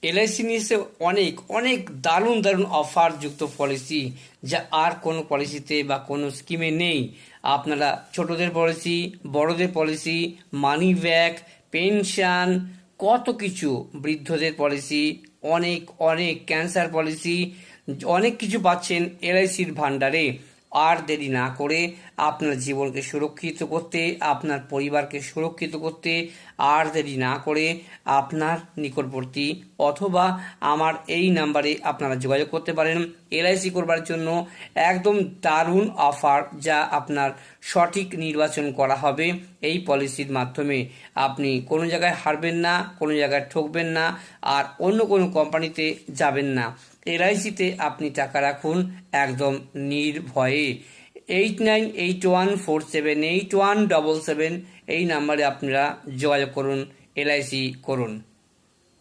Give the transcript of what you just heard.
LIC নিয়েছে অনেক অনেক দারুণ দারুণ অফার যুক্ত পলিসি, যা আর কোনো পলিসিতে বা কোনো স্কিমে নেই। আপনারা ছোটদের পলিসি, বড়দের পলিসি, মানি ব্যাক, পেনশন, কত কিছু, বৃদ্ধদের পলিসি, অনেক অনেক ক্যান্সার পলিসি, অনেক কিছু পাচ্ছেন এলআইসির ভান্ডারে। আর দেরি না করে আপনার জীবনকে সুরক্ষিত করতে, আপনার পরিবারকে সুরক্ষিত করতে আর দেরি না করে আপনার নিকটবর্তী অথবা আমার এই নাম্বারে আপনারা যোগাযোগ করতে পারেন এলআইসি করবার জন্য। একদম দারুণ অফার, যা আপনার সঠিক নির্বাচন করা হবে এই পলিসির মাধ্যমে। আপনি কোনো জায়গায় হারবেন না, কোনো জায়গায় ঠকবেন না, আর অন্য কোনো কোম্পানিতে যাবেন না। এলআইসিতে আপনি টাকা রাখুন একদম নির্ভয়ে। 8981478177 এই নাম্বারে আপনারা যোগাযোগ করুন, এলআইসি করুন।